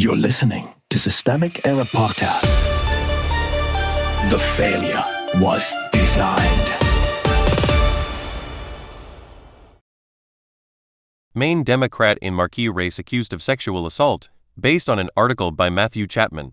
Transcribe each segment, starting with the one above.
You're listening to Systemic Error Podcast. The failure was designed. Maine Democrat in Marquee race accused of sexual assault, based on an article by Matthew Chapman.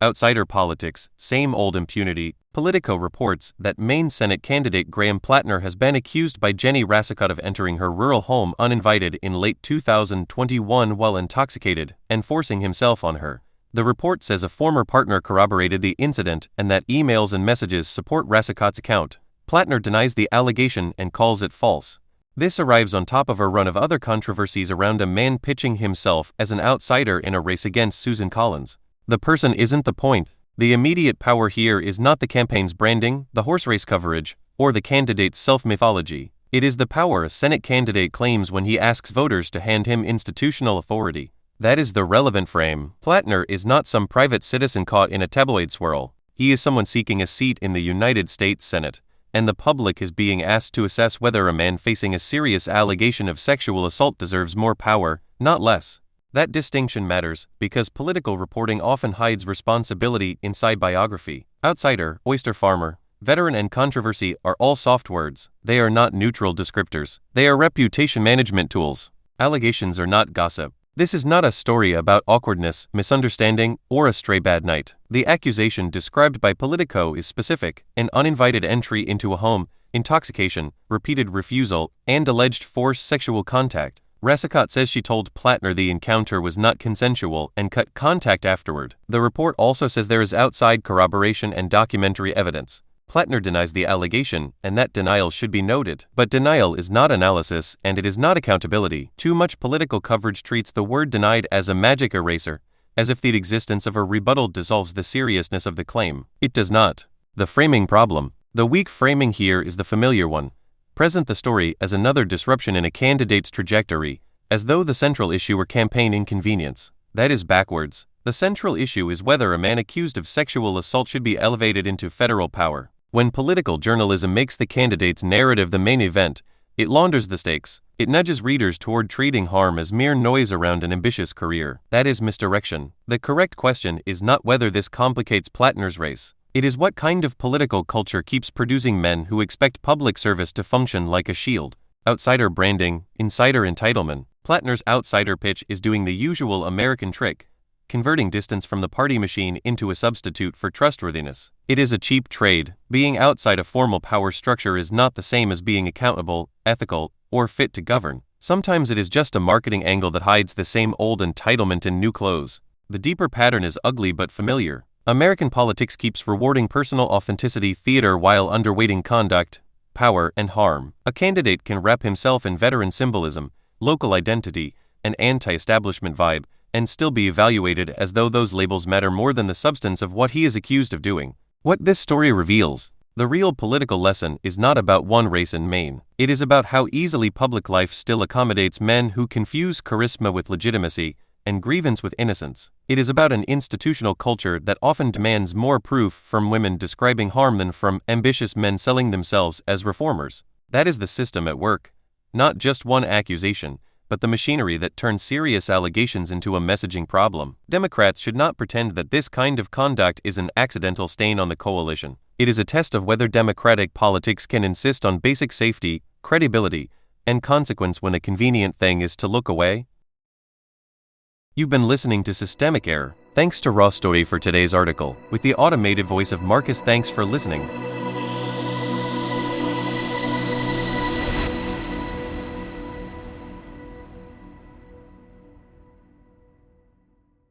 Outsider Politics, Same Old Impunity. Politico reports that Maine Senate candidate Graham Platner has been accused by Jenny Rassicott of entering her rural home uninvited in late 2021 while intoxicated and forcing himself on her. The report says a former partner corroborated the incident and that emails and messages support Rassicott's account. Platner denies the allegation and calls it false. This arrives on top of a run of other controversies around a man pitching himself as an outsider in a race against Susan Collins. The person isn't the point. The immediate power here is not the campaign's branding, the horse race coverage, or the candidate's self-mythology. It is the power a Senate candidate claims when he asks voters to hand him institutional authority. That is the relevant frame. Platner is not some private citizen caught in a tabloid swirl. He is someone seeking a seat in the United States Senate, and the public is being asked to assess whether a man facing a serious allegation of sexual assault deserves more power, not less. That distinction matters because political reporting often hides responsibility inside biography. Outsider, oyster farmer, veteran, and controversy are all soft words. They are not neutral descriptors. They are reputation management tools. Allegations are not gossip. This is not a story about awkwardness, misunderstanding, or a stray bad night. The accusation described by Politico is specific: an uninvited entry into a home, intoxication, repeated refusal, and alleged forced sexual contact. Rassicott says she told Platner the encounter was not consensual and cut contact afterward. The report also says there is outside corroboration and documentary evidence. Platner denies the allegation, and that denial should be noted. But denial is not analysis, and it is not accountability. Too much political coverage treats the word denied as a magic eraser, as if the existence of a rebuttal dissolves the seriousness of the claim. It does not. The framing problem. The weak framing here is the familiar one. Present the story as another disruption in a candidate's trajectory, as though the central issue were campaign inconvenience. That is backwards. The central issue is whether a man accused of sexual assault should be elevated into federal power. When political journalism makes the candidate's narrative the main event, it launders the stakes. It nudges readers toward treating harm as mere noise around an ambitious career. That is misdirection. The correct question is not whether this complicates Platner's race. It is what kind of political culture keeps producing men who expect public service to function like a shield. Outsider branding, insider entitlement. Platner's outsider pitch is doing the usual American trick, converting distance from the party machine into a substitute for trustworthiness. It is a cheap trade. Being outside a formal power structure is not the same as being accountable, ethical, or fit to govern. Sometimes it is just a marketing angle that hides the same old entitlement in new clothes. The deeper pattern is ugly but familiar. American politics keeps rewarding personal authenticity theater while underweighting conduct, power, and harm. A candidate can wrap himself in veteran symbolism, local identity, and anti-establishment vibe, and still be evaluated as though those labels matter more than the substance of what he is accused of doing. What this story reveals: the real political lesson is not about one race in Maine. It is about how easily public life still accommodates men who confuse charisma with legitimacy, and grievance with innocence. It is about an institutional culture that often demands more proof from women describing harm than from ambitious men selling themselves as reformers. That is the system at work. Not just one accusation, but the machinery that turns serious allegations into a messaging problem. Democrats should not pretend that this kind of conduct is an accidental stain on the coalition. It is a test of whether Democratic politics can insist on basic safety, credibility, and consequence when the convenient thing is to look away. You've been listening to Systemic Error. Thanks to Raw Story for today's article, with the automated voice of Marcus. Thanks for listening.